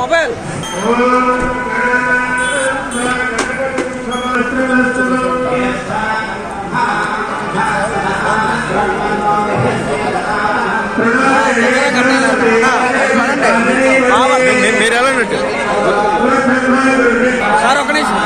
Mobile మీరు ఎలా ఉన్నట్టు సార్ ఒక నిమిషం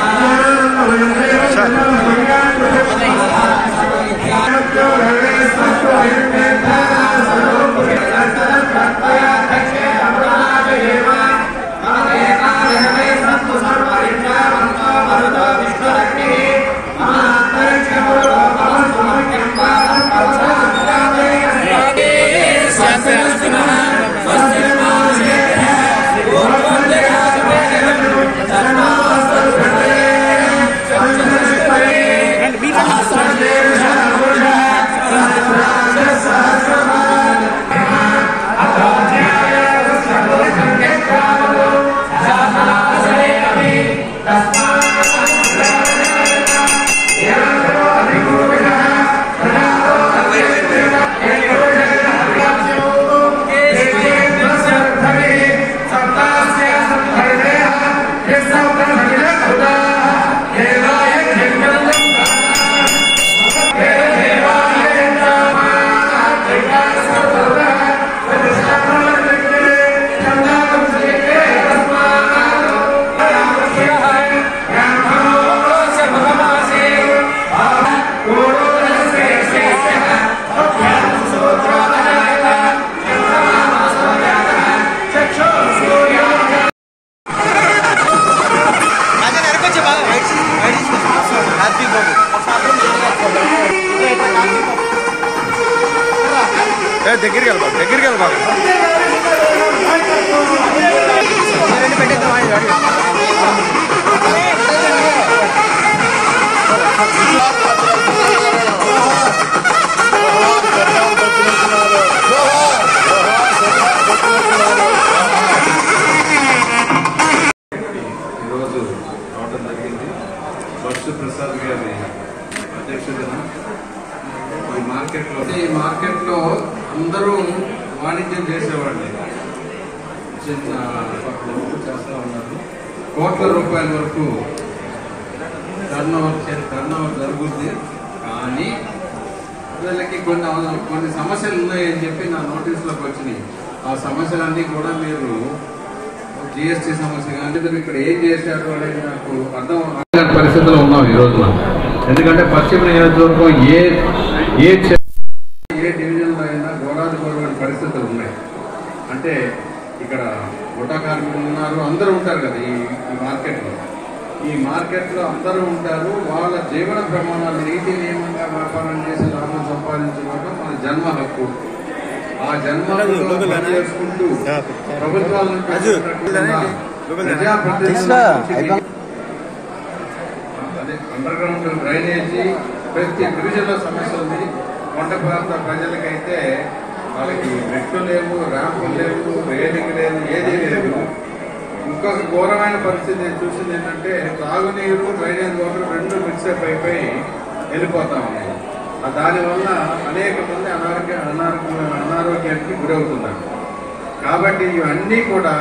దగ్గరికి వెళ్ళిపో ఈరోజు రావడం జరిగింది. బస్సు ప్రసాద్ గారి అధ్యక్షతన ఈ మార్కెట్లో అందరూ వాణిజ్యం చేసేవాళ్ళు చిన్న చేస్తూ ఉన్నారు. కోట్ల రూపాయల వరకు టర్న్ ఓవర్ జరుగుతుంది. కానీ వీళ్ళకి కొన్ని సమస్యలు ఉన్నాయని చెప్పి నా నోటీసులోకి వచ్చినాయి. ఆ సమస్యలన్నీ కూడా మీరు జిఎస్టీ సమస్య కానీ ఇక్కడ ఏం చేశారు అనేది నాకు అర్థం పరిస్థితుల్లో ఉన్నాం ఈ రోజున. ఎందుకంటే పశ్చిమ నియోజకవర్గం ఏ డివిజన్లో అయినా ఘోరాది పరిస్థితులు ఉన్నాయి. అంటే ఇక్కడ గుట్టా కార్మికులు ఉన్నారు, అందరూ ఉంటారు కదా ఈ మార్కెట్లో అందరూ ఉంటారు. వాళ్ళ జీవన ప్రమాణాలు నీతి నియమంగా వ్యాపారం చేసి లాభం సంపాదించుకోవడం మన జన్మ హక్కు. ఆ జన్మలో చేసుకుంటూ ప్రభుత్వాలను ప్రజాప్రతినిధులు అండర్ గ్రౌండ్ డ్రైనేజీ ప్రతి డివిజన్లో సమస్య ఉంది. కొండ ప్రాంత ప్రజలకైతే వాళ్ళకి మెట్లు లేవు, ర్యాంపులు లేవు, రేలింగ్ లేదు, ఏదీ లేదు. ఇంకొక ఘోరమైన పరిస్థితి నేను చూసింది ఏంటంటే తాగునీరు, డ్రైనేజ్ వాటర్ రెండు మిక్సప్ అయిపోయి వెళ్ళిపోతా ఉన్నాయి. దానివల్ల అనేక మంది అనారోగ్యానికి గురవుతున్నారు. కాబట్టి ఇవన్నీ కూడా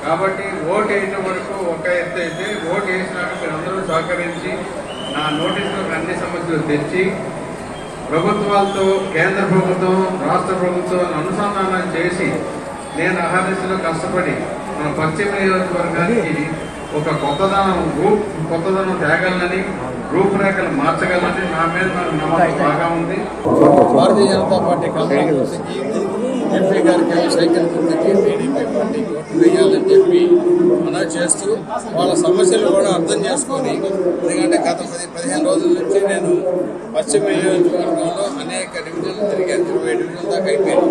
కాబట్టి ఓటు వేయడం వరకు ఒక ఎత్తు అయితే, ఓటు వేసినాక మీరు అందరూ సహకరించి నా నోటీసులకు అన్ని సమస్యలు తెచ్చి ప్రభుత్వాలతో కేంద్ర ప్రభుత్వం, రాష్ట్ర ప్రభుత్వం అనుసంధానం చేసి నేను అహర్నిశలో కష్టపడి మన పశ్చిమ నియోజకవర్గానికి ఒక కొత్తదనం తేగలనని, రూపురేఖలు మార్చగలనని నా మీద నమ్మకం బాగా ఉంది. భారతీయ జనతా పార్టీ కాంగ్రెస్కి ఎంపీ గారికి సైకిల్ గుర్తుకి టీడీపీ పార్టీ ఓటు వేయాలని చెప్పి అనౌన్స్ చేస్తూ వాళ్ళ సమస్యలు కూడా అర్థం చేసుకొని, ఎందుకంటే గత 15 రోజుల నుంచి నేను పశ్చిమ నియోజకవర్గంలో అనేక డివిజన్లు తిరిగాను. 20 డివిజన్ల దాకా అయిపోయాను.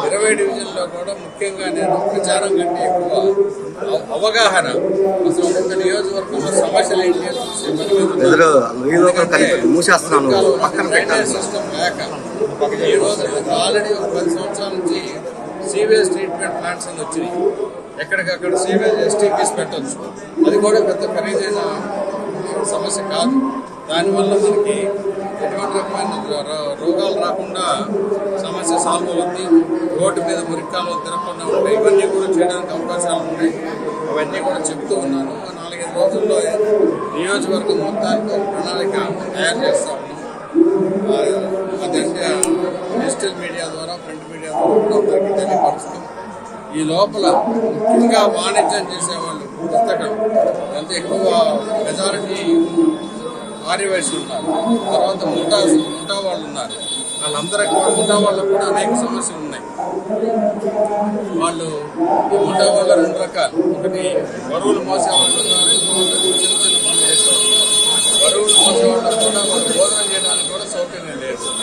20 డివిజన్లో కూడా ముఖ్యంగా నేను ప్రచారం కంటే ఎక్కువ అవగాహన, అసలు ఒక నియోజకవర్గంలో సమస్యలు ఏంటి సిస్టమ్ లేక ఈ రోజు ఆల్రెడీ ఒక 10 సంవత్సరాల నుంచి సీవేజ్ ట్రీట్మెంట్ ప్లాంట్స్ అని వచ్చినాయి. ఎక్కడికక్కడ సీవేజ్ ఎస్టీపీస్ పెట్టచ్చు. అది కూడా పెద్ద ఖరీదైన సమస్య కాదు. దానివల్ల మనకి ఎటువంటి రకమైన రోగాలు రాకుండా సమస్య సాల్వ్ అవుతుంది. రోడ్డు మీద మురికాలు తిరగకుండా ఉంటాయి. ఇవన్నీ కూడా చేయడానికి అవకాశాలు ఉన్నాయి. అవన్నీ కూడా చెప్తూ ఉన్నాను. 4-5 రోజుల్లో నియోజకవర్గం మొత్తానికి ఒక ప్రణాళిక తయారు చేస్తా ఉన్నాం. అదంటే డిజిటల్ మీడియా ద్వారా, ప్రింట్ మీడియా ద్వారా కూడా అందరికీ తెలియపరుస్తాం. ఈ లోపల ముఖ్యంగా వాణిజ్యం చేసేవాళ్ళు ఎంత ఎక్కువ మెజారిటీ ఆర్యవైశ్యులు ఉన్నారు. తర్వాత ముఠా వాళ్ళు ఉన్నారు. వాళ్ళందరికీ కూడా ముఠా వాళ్ళకు కూడా అనేక సమస్యలు ఉన్నాయి. వాళ్ళు ముఠా వాళ్ళ 2 రకాలు. ఒకటి బరువులు మోసేవాళ్ళు ఉన్నారు, ఇంకొకటి చిన్న చిన్న పనులు చేసేవాళ్ళు ఉన్నారు. బరువులు మోసేవాళ్ళు కూడా